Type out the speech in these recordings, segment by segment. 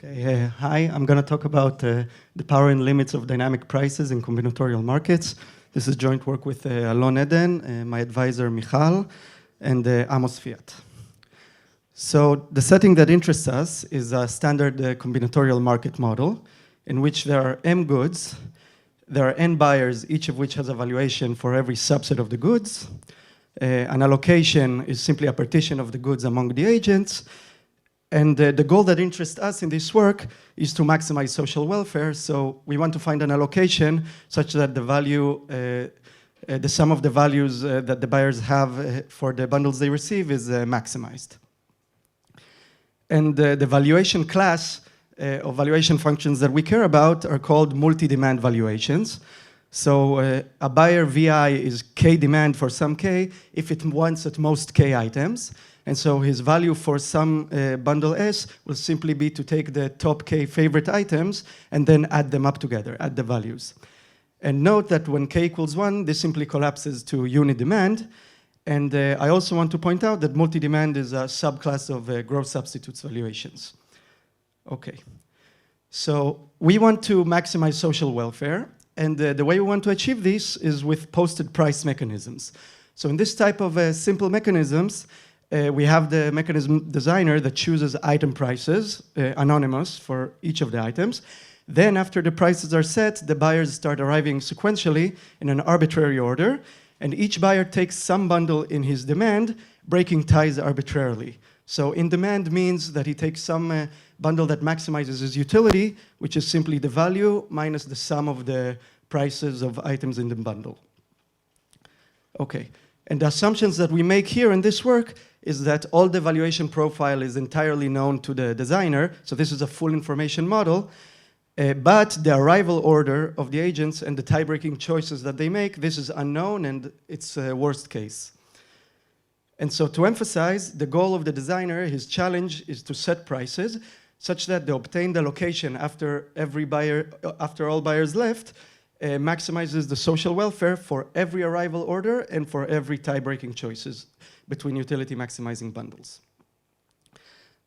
Okay, hi, I'm going to talk about the power and limits of dynamic prices in combinatorial markets. This is joint work with Alon Eden, my advisor Michal, and Amos Fiat. So the setting that interests us is a standard combinatorial market model in which there are M goods, there are N buyers, each of which has a valuation for every subset of the goods. An allocation is simply a partition of the goods among the agents. And the goal that interests us in this work is to maximize social welfare. So we want to find an allocation such that the value, the sum of the values that the buyers have for the bundles they receive is maximized. And the valuation class of valuation functions that we care about are called multi-demand valuations. So a buyer VI is K demand for some K if it wants at most K items. And so his value for some bundle S will simply be to take the top K favorite items and then add them up together, add the values. And note that when K equals 1, this simply collapses to unit demand. And I also want to point out that multi-demand is a subclass of growth substitutes valuations. Okay. So we want to maximize social welfare. And the way we want to achieve this is with posted price mechanisms. So in this type of simple mechanisms, we have the mechanism designer that chooses item prices, anonymous for each of the items. Then after the prices are set, the buyers start arriving sequentially in an arbitrary order, and each buyer takes some bundle in his demand, breaking ties arbitrarily. So in demand means that he takes some bundle that maximizes his utility, which is simply the value minus the sum of the prices of items in the bundle. Okay, and the assumptions that we make here in this work is that all the valuation profile is entirely known to the designer, so this is a full information model, but the arrival order of the agents and the tie-breaking choices that they make, this is unknown and it's a worst case. And so to emphasize, the goal of the designer, his challenge is to set prices such that the obtained allocation after all buyers left maximizes the social welfare for every arrival order and for every tie-breaking choices between utility maximizing bundles.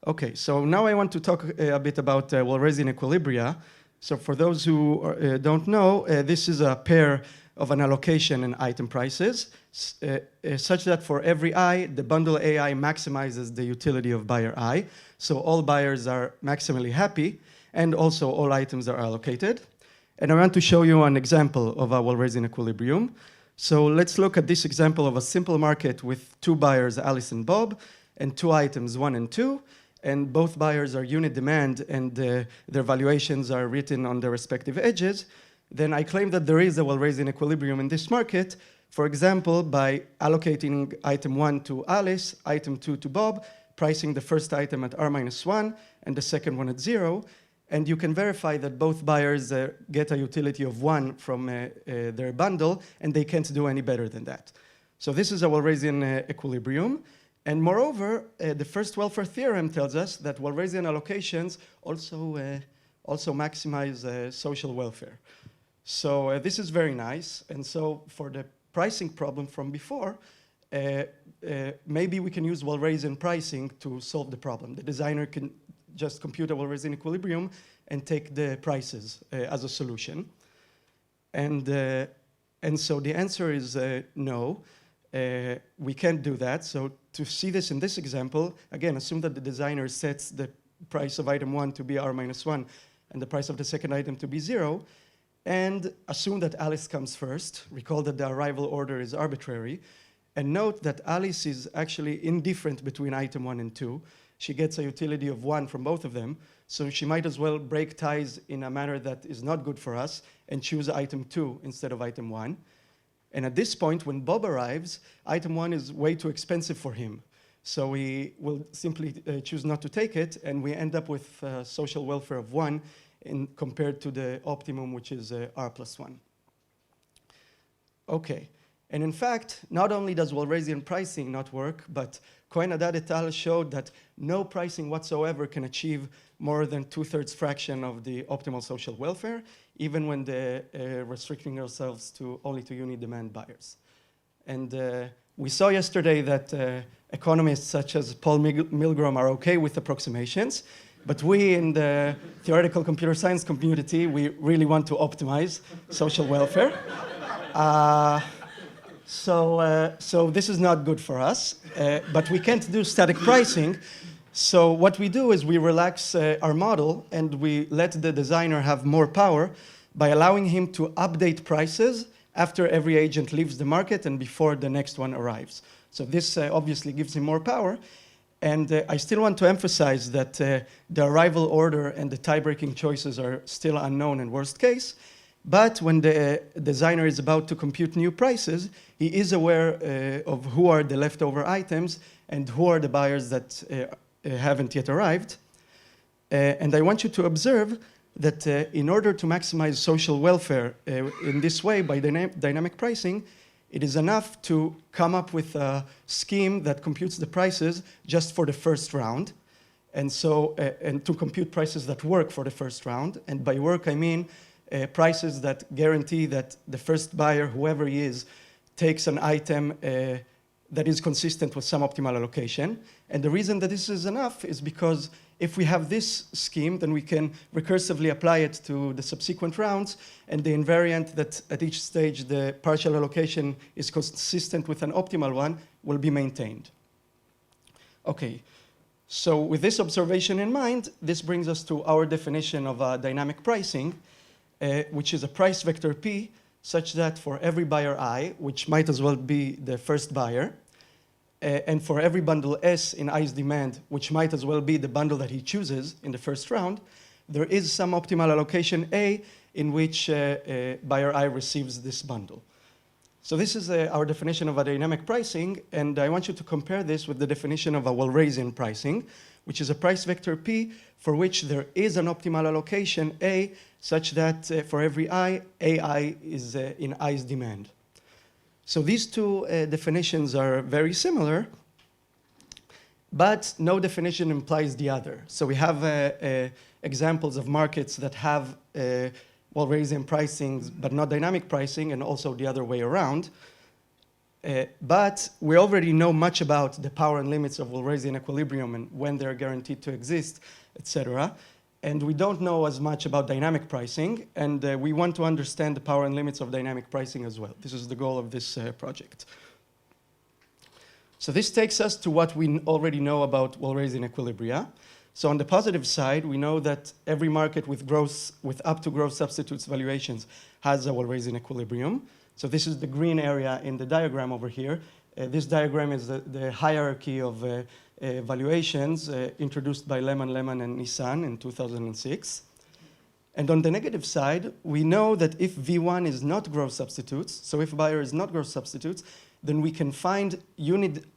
Okay, so now I want to talk a bit about Resin Equilibria. So for those who don't know, this is a pair of an allocation and item prices, such that for every I, the bundle AI maximizes the utility of buyer I. So all buyers are maximally happy, and also all items are allocated. And I want to show you an example of a Resin equilibrium. So let's look at this example of a simple market with two buyers, Alice and Bob, and two items, 1 and 2. And both buyers are unit demand, and their valuations are written on their respective edges. Then I claim that there is a Resin equilibrium in this market, for example, by allocating item 1 to Alice, item 2 to Bob, pricing the first item at R-1 and the second one at 0. And you can verify that both buyers get a utility of 1 from their bundle, and they can't do any better than that. So this is a Resin equilibrium. And moreover, the first welfare theorem tells us that Resin allocations also maximize social welfare. So this is very nice. And so for the pricing problem from before, maybe we can use Resin pricing to solve the problem. The designer can just compute a Resin equilibrium and take the prices as a solution. And so the answer is no. We can't do that. So to see this in this example, again, assume that the designer sets the price of item 1 to be R-1 and the price of the second item to be 0, and assume that Alice comes first. Recall that the arrival order is arbitrary. And note that Alice is actually indifferent between item 1 and 2. She gets a utility of 1 from both of them, so she might as well break ties in a manner that is not good for us and choose item 2 instead of item 1. And at this point, when Bob arrives, item 1 is way too expensive for him. So we will simply choose not to take it, and we end up with social welfare of 1 compared to the optimum, which is R+1. Okay. And in fact, not only does Resin pricing not work, but Cohen-Haddad et al. Showed that no pricing whatsoever can achieve more than 2/3 fraction of the optimal social welfare, even when they're restricting ourselves only to unit demand buyers. And we saw yesterday that economists such as Paul Milgrom are okay with approximations, But we in the theoretical computer science community, we really want to optimize social welfare. So this is not good for us, but we can't do static pricing. So what we do is we relax our model and we let the designer have more power by allowing him to update prices after every agent leaves the market and before the next one arrives. So this obviously gives him more power. And I still want to emphasize that the arrival order and the tie-breaking choices are still unknown in worst case. But when the designer is about to compute new prices, he is aware of who are the leftover items and who are the buyers that haven't yet arrived. And I want you to observe that in order to maximize social welfare in this way by dynamic pricing, it is enough to come up with a scheme that computes the prices just for the first round. And so, and to compute prices that work for the first round. And by work, I mean prices that guarantee that the first buyer, whoever he is, takes an item that is consistent with some optimal allocation. And the reason that this is enough is because if we have this scheme, then we can recursively apply it to the subsequent rounds, and the invariant that at each stage the partial allocation is consistent with an optimal one will be maintained. Okay, so with this observation in mind, this brings us to our definition of dynamic pricing, which is a price vector P such that for every buyer I, which might as well be the first buyer, and for every bundle S in I's demand, which might as well be the bundle that he chooses in the first round, there is some optimal allocation A in which buyer I receives this bundle. So this is our definition of a dynamic pricing, and I want you to compare this with the definition of a Walrasian pricing, which is a price vector P for which there is an optimal allocation A such that for every I, AI is in I's demand. So these two definitions are very similar, but no definition implies the other. So we have examples of markets that have Walrasian pricings, but not dynamic pricing, and also the other way around. But we already know much about the power and limits of Walrasian equilibrium and when they're guaranteed to exist, etc. And we don't know as much about dynamic pricing, and we want to understand the power and limits of dynamic pricing as well. This is the goal of this project. So this takes us to what we already know about Walrasian equilibria. So on the positive side, we know that every market with up to gross substitutes valuations has a Walrasian equilibrium. So this is the green area in the diagram over here. This diagram is the hierarchy of valuations introduced by Lehman, and Nissan in 2006. And on the negative side, we know that if V1 is not gross substitutes, so if buyer is not gross substitutes, then we can find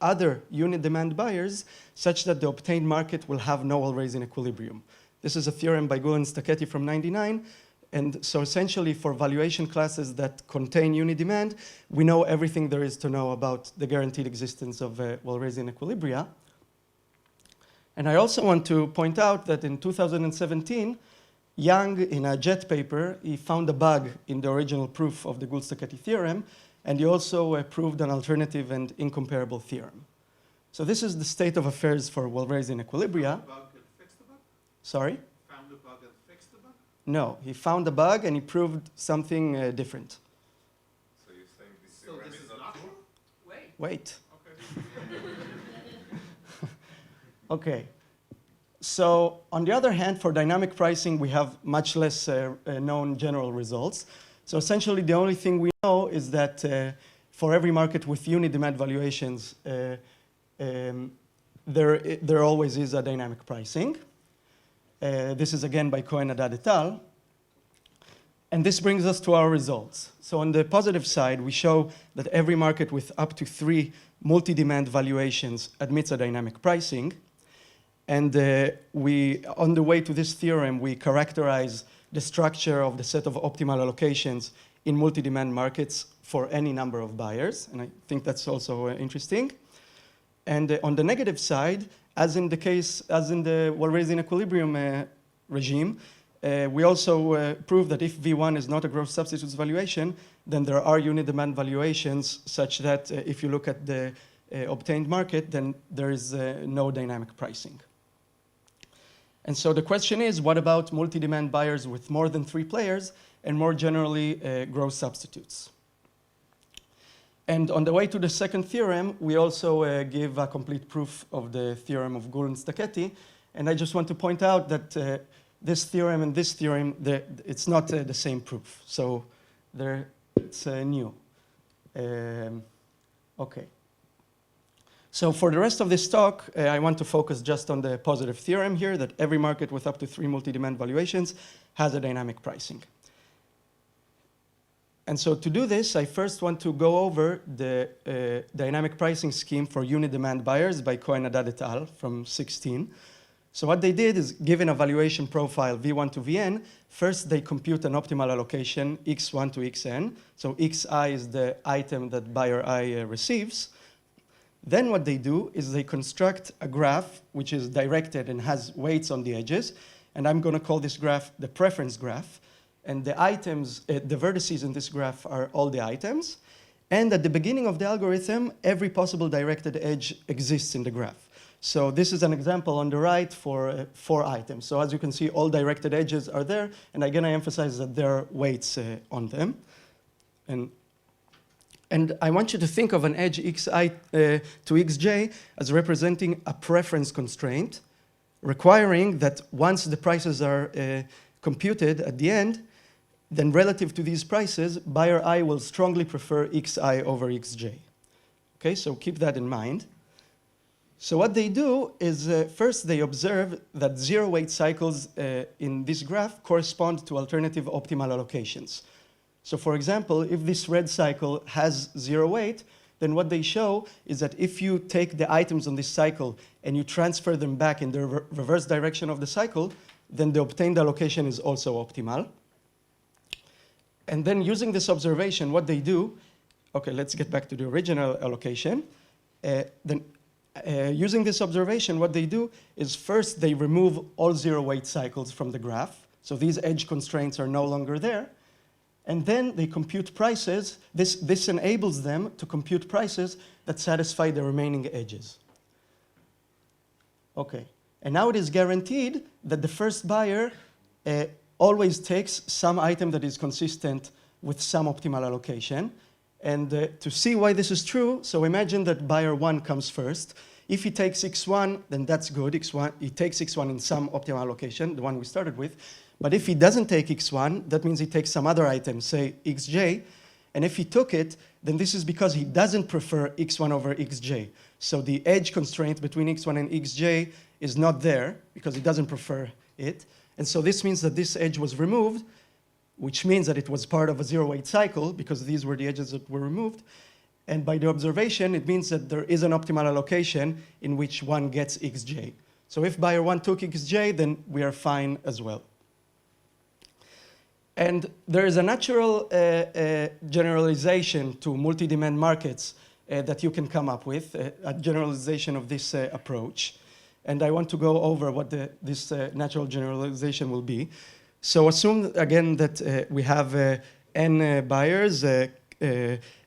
other unit demand buyers such that the obtained market will have no Walrasian equilibrium. This is a theorem by Gould and Stacchetti from '99. And so essentially for valuation classes that contain unit demand, we know everything there is to know about the guaranteed existence of Walrasian equilibria. And I also want to point out that in 2017, Young, in a JET paper, he found a bug in the original proof of the Gould-Stacchetti theorem, and he also proved an alternative and incomparable theorem. So this is the state of affairs for Walrasian equilibria. Found the bug and fixed the bug? Sorry? Found the bug and fixed the bug? No, he found a bug and he proved something different. So you're saying this theorem is not true? Wait. Okay. Okay. So on the other hand, for dynamic pricing, we have much less known general results. So essentially, the only thing we know is that for every market with unit demand valuations, there always is a dynamic pricing. This is again by Cohen, Haddad et al. And this brings us to our results. So on the positive side, we show that every market with up to 3 multi-demand valuations admits a dynamic pricing. And on the way to this theorem, we characterize the structure of the set of optimal allocations in multi-demand markets for any number of buyers. And I think that's also interesting. And on the negative side, as in the Walrasian equilibrium regime, we also prove that if V1 is not a gross substitutes valuation, then there are unit demand valuations such that if you look at the obtained market, then there is no dynamic pricing. And so the question is, what about multi-demand buyers with more than 3 players, and more generally, growth substitutes? And on the way to the second theorem, we also give a complete proof of the theorem of Gould and Stacchetti. And I just want to point out that this theorem and this theorem, it's not the same proof. So it's new. Okay. So for the rest of this talk, I want to focus just on the positive theorem here, that every market with up to 3 multi-demand valuations has a dynamic pricing. And so to do this, I first want to go over the dynamic pricing scheme for unit demand buyers by Cohen-Haddad et al. From 2016. So what they did is, given a valuation profile V1 to Vn, first they compute an optimal allocation x1 to xn. So xi is the item that buyer I receives. Then what they do is they construct a graph which is directed and has weights on the edges. And I'm going to call this graph the preference graph. And the items, the vertices in this graph are all the items. And at the beginning of the algorithm, every possible directed edge exists in the graph. So this is an example on the right for 4 items. So as you can see, all directed edges are there. And I'm going to emphasize that there are weights on them. And I want you to think of an edge xi to xj as representing a preference constraint, requiring that once the prices are computed at the end, then relative to these prices, buyer I will strongly prefer xi over xj. Okay, so keep that in mind. So what they do is first they observe that 0 weight cycles in this graph correspond to alternative optimal allocations. So for example, if this red cycle has 0 weight, then what they show is that if you take the items on this cycle and you transfer them back in the reverse direction of the cycle, then the obtained allocation is also optimal. And then using this observation, what they do, okay, let's get back to the original allocation. Using this observation, what they do is first they remove all 0 weight cycles from the graph. So these edge constraints are no longer there. And then they compute prices. This enables them to compute prices that satisfy the remaining edges. Okay, and now it is guaranteed that the first buyer always takes some item that is consistent with some optimal allocation. And to see why this is true, so imagine that buyer 1 comes first. If he takes x1, then that's good. He takes x1 in some optimal allocation, the one we started with. But if he doesn't take x1, that means he takes some other item, say xj. And if he took it, then this is because he doesn't prefer x1 over xj. So the edge constraint between x1 and xj is not there because he doesn't prefer it. And so this means that this edge was removed, which means that it was part of a 0 weight cycle because these were the edges that were removed. And by the observation, it means that there is an optimal allocation in which one gets xj. So if buyer 1 took xj, then we are fine as well. And there is a natural generalization to multi-demand markets that you can come up with, a generalization of this approach. And I want to go over what this natural generalization will be. So assume, again, that we have n buyers.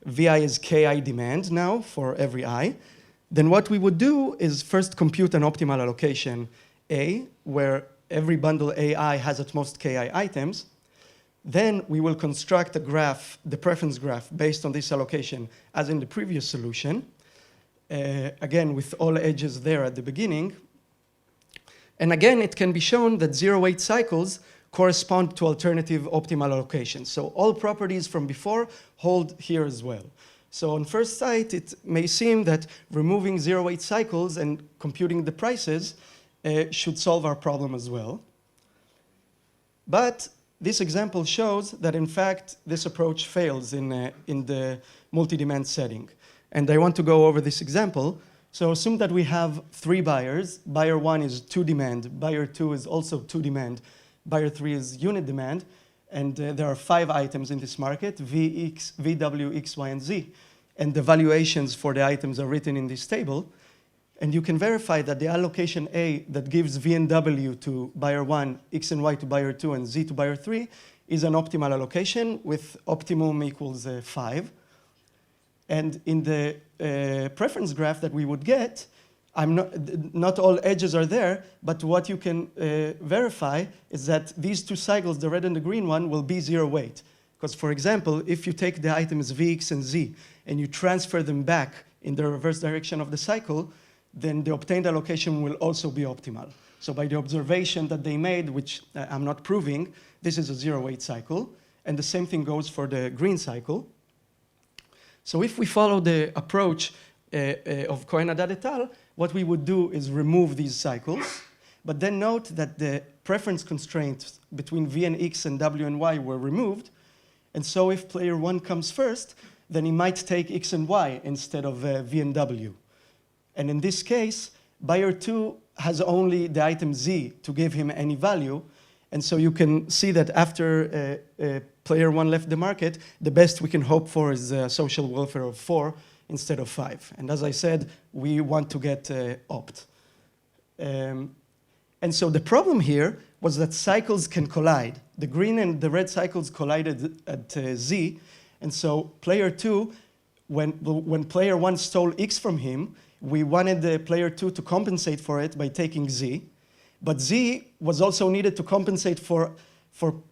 Vi is ki demand now for every I. Then what we would do is first compute an optimal allocation A, where every bundle AI has at most ki items. Then we will construct a graph, the preference graph, based on this allocation, as in the previous solution. Again, with all edges there at the beginning. And again, it can be shown that 0 weight cycles correspond to alternative optimal allocations. So all properties from before hold here as well. So on first sight, it may seem that removing 0 weight cycles and computing the prices should solve our problem as well. But this example shows that, in fact, this approach fails in the multi-demand setting. And I want to go over this example. So assume that we have 3 buyers. Buyer 1 is 2 demand. Buyer 2 is also 2 demand. Buyer 3 is unit demand. And there are 5 items in this market, V, X, VW, X, Y, and Z. And the valuations for the items are written in this table. And you can verify that the allocation A that gives V and W to buyer 1, X and Y to buyer 2, and Z to buyer 3 is an optimal allocation with optimum equals 5. And in the preference graph that we would get, not all edges are there, but what you can verify is that these two cycles, the red and the green one, will be zero weight. Because, for example, if you take the items Vx and Z and you transfer them back in the reverse direction of the cycle, then the obtained allocation will also be optimal. So by the observation that they made, which I'm not proving, this is a zero weight cycle. And the same thing goes for the green cycle. So if we follow the approach of Cohen-Haddad et al., what we would do is remove these cycles, but then note that the preference constraints between V and X and W and Y were removed. And so if player 1 comes first, then he might take X and Y instead of V and W. And in this case, buyer 2 has only the item Z to give him any value. And so you can see that after player 1 left the market, the best we can hope for is a social welfare of 4 instead of 5. And as I said, we want to get opt. And so the problem here was that cycles can collide. The green and the red cycles collided at Z. And so player 2, when player 1 stole X from him, we wanted the player 2 to compensate for it by taking Z. But Z was also needed to compensate for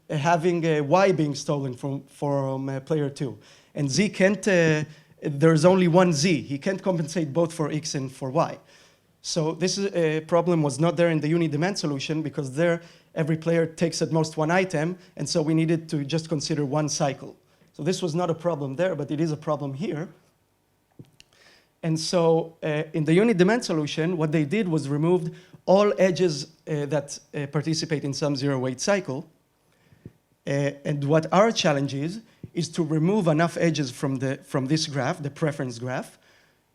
having Y being stolen from player 2. And Z can't, there's only one Z. He can't compensate both for X and for Y. So this problem was not there in the uni-demand solution because there every player takes at most one item, and so we needed to just consider one cycle. So this was not a problem there, but it is a problem here. And so in the uni-demand solution, what they did was removed all edges that participate in some zero-weight cycle. And what our challenge is to remove enough edges from this graph, the preference graph,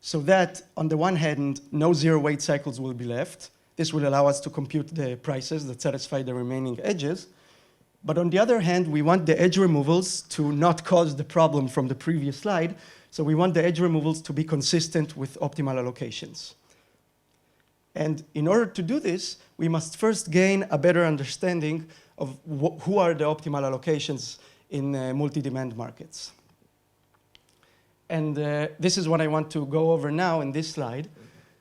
so that on the one hand, no zero-weight cycles will be left. This will allow us to compute the prices that satisfy the remaining edges. But on the other hand, we want the edge removals to not cause the problem from the previous slide. So we want the edge removals to be consistent with optimal allocations. And in order to do this, we must first gain a better understanding of who are the optimal allocations in multi-demand markets. And this is what I want to go over now in this slide.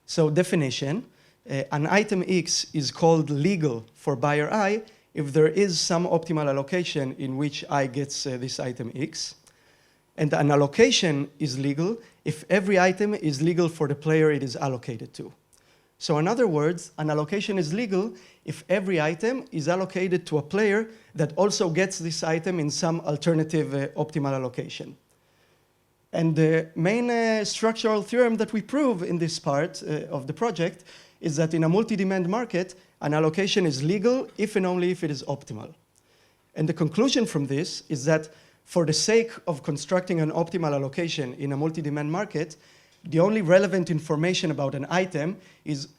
So definition, an item X is called legal for buyer I if there is some optimal allocation in which I gets this item X. And an allocation is legal if every item is legal for the player it is allocated to. So in other words, an allocation is legal if every item is allocated to a player that also gets this item in some alternative optimal allocation. And the main structural theorem that we prove in this part of the project is that in a multi-demand market, an allocation is legal if and only if it is optimal. And the conclusion from this is that for the sake of constructing an optimal allocation in a multi-demand market, the only relevant information about an item is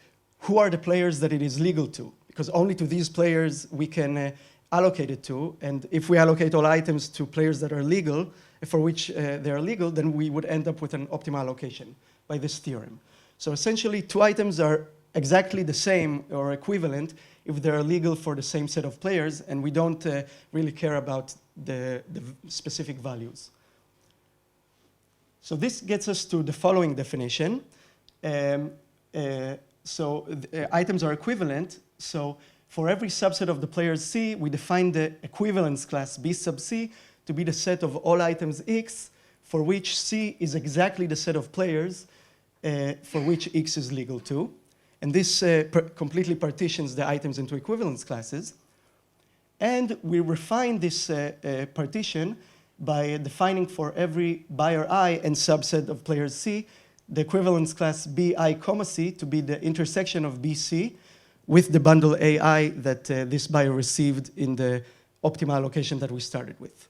who are the players that it is legal to, because only to these players we can allocate it to. And if we allocate all items to players that are legal, for which they are legal, then we would end up with an optimal allocation by this theorem. So essentially, two items are exactly the same or equivalent if they're legal for the same set of players, and we don't really care about the specific values. So this gets us to the following definition. Items are equivalent. So for every subset of the players C, we define the equivalence class B sub C to be the set of all items X for which C is exactly the set of players for which X is legal to. And this completely partitions the items into equivalence classes. And we refine this partition by defining for every buyer I and subset of players C, the equivalence class BI comma C to be the intersection of BC with the bundle AI that this buyer received in the optimal allocation that we started with.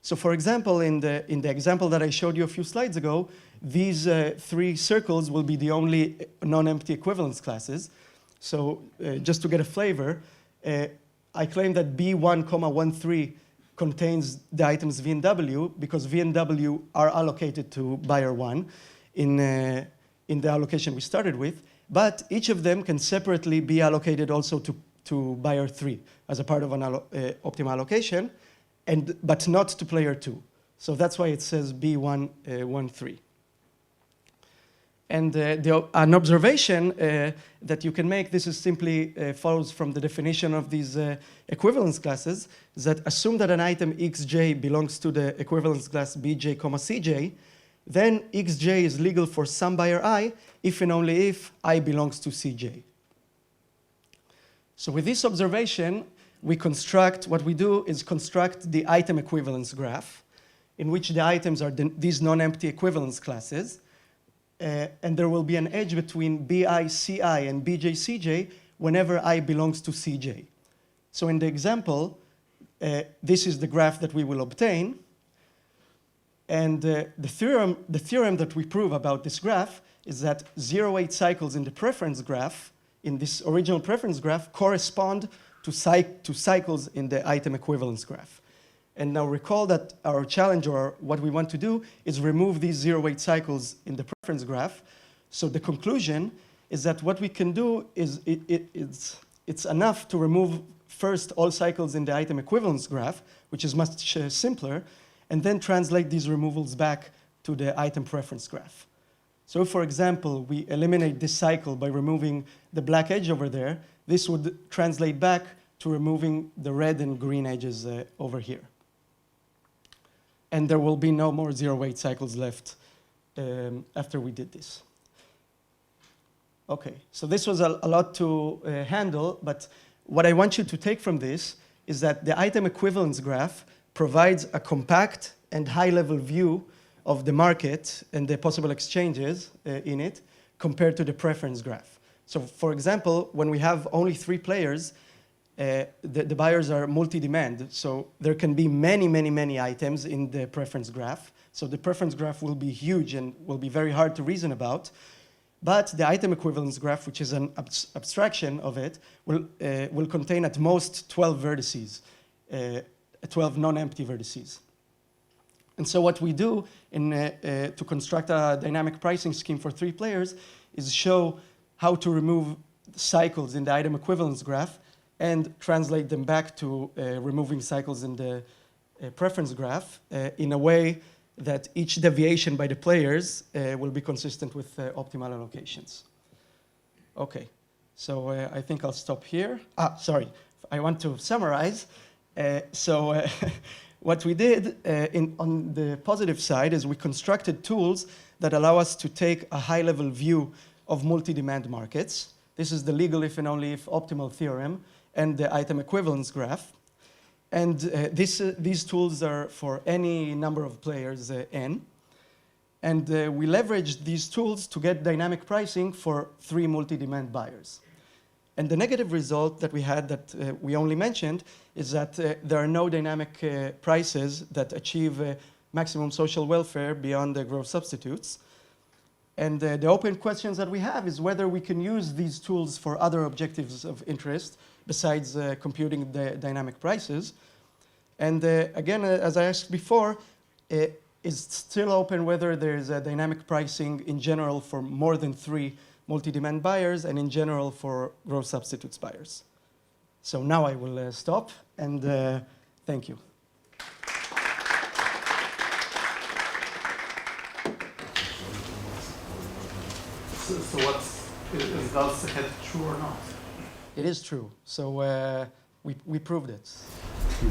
So for example, in the example that I showed you a few slides ago, these three circles will be the only non-empty equivalence classes. So just to get a flavor, I claim that B1, 13 contains the items V and W because V and W are allocated to buyer 1 in the allocation we started with, but each of them can separately be allocated also to buyer 3 as a part of an optimal allocation, but not to player 2. So that's why it says B1, 13. And an observation that you can make, this is simply follows from the definition of these equivalence classes, is that assume that an item xj belongs to the equivalence class bj, cj, then xj is legal for some buyer I if and only if I belongs to cj. So with this observation, what we do is construct the item equivalence graph, in which the items are these non-empty equivalence classes. And there will be an edge between bi, ci, and bj, cj whenever I belongs to cj. So in the example, this is the graph that we will obtain. And the theorem that we prove about this graph is that 0-8 cycles in the preference graph, in this original preference graph, correspond to cycles in the item equivalence graph. And now recall that our challenge, or what we want to do, is remove these 0-8 cycles in the preference graph. So the conclusion is that what we can do is it's enough to remove first all cycles in the item equivalence graph, which is much simpler, and then translate these removals back to the item preference graph. So if, for example, we eliminate this cycle by removing the black edge over there, this would translate back to removing the red and green edges over here. And there will be no more 0-8 cycles left after we did this. Okay, so this was a lot to handle, but what I want you to take from this is that the item equivalence graph provides a compact and high-level view of the market and the possible exchanges in it compared to the preference graph. So for example, when we have only 3 players, the buyers are multi-demand. So there can be many, many, many items in the preference graph. So the preference graph will be huge and will be very hard to reason about. But the item equivalence graph, which is an abstraction of it, will contain at most 12 vertices, 12 non-empty vertices. And so what we do to construct a dynamic pricing scheme for 3 players is show how to remove cycles in the item equivalence graph and translate them back to removing cycles in the preference graph in a way that each deviation by the players will be consistent with optimal allocations. Okay, so I think I'll stop here. Sorry, I want to summarize. What we did on the positive side is we constructed tools that allow us to take a high-level view of multi-demand markets. This is the legal if and only if optimal theorem and the item equivalence graph. And these tools are for any number of players, n. And we leveraged these tools to get dynamic pricing for 3 multi-demand buyers. And the negative result that we had that we only mentioned is that there are no dynamic prices that achieve maximum social welfare beyond the growth substitutes. And the open questions that we have is whether we can use these tools for other objectives of interest besides computing the dynamic prices. And again, as I asked before, it's still open whether there's a dynamic pricing in general for more than 3 multi-demand buyers and in general for growth substitutes buyers. So now I will stop and thank you. So is Gauss ahead true or not? It is true. So we proved it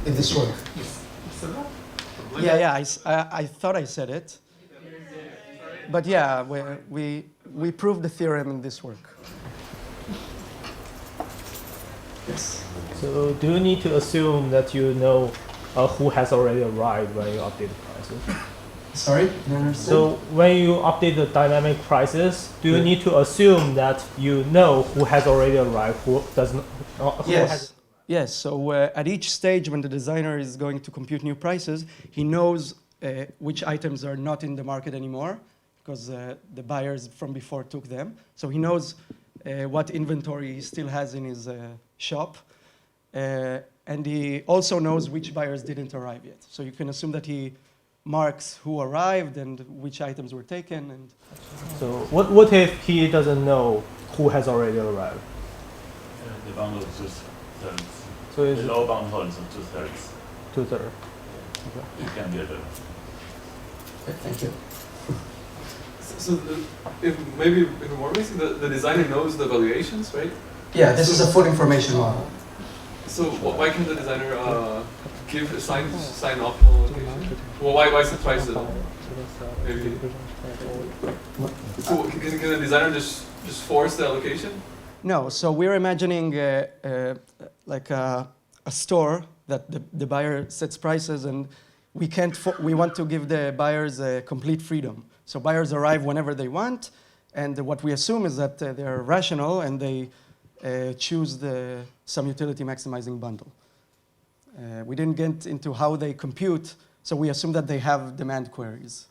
in this work. You said that? Yeah, I thought I said it. But yeah, we proved the theorem in this work. Yes. So do you need to assume that you know who has already arrived when you update the prices? Sorry? So when you update the dynamic prices, do you need to assume that you know who has already arrived, who does not? Yes. Yes. So at each stage when the designer is going to compute new prices, he knows which items are not in the market anymore because the buyers from before took them. So he knows what inventory he still has in his shop. And he also knows which buyers didn't arrive yet. So you can assume that he marks who arrived and which items were taken. And so what if he doesn't know who has already arrived? The bound is just thirds. So the low bound holds of 2/3. 2/3. You can get it. thank you. So if maybe even more basic, the designer knows the valuations, right? Yeah, this is a full information model. So why can the designer assign optimal location? Well, why surprise it? Maybe. So can the designer just force the allocation? No, so we're imagining like a store that the buyer sets prices, and we want to give the buyers complete freedom. So buyers arrive whenever they want, and what we assume is that they're rational and they choose some utility maximizing bundle. We didn't get into how they compute, so we assume that they have demand queries.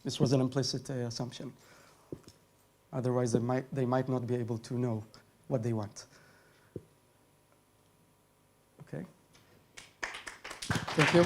This was an implicit assumption. Otherwise, they might not be able to know what they want. Okay. Thank you.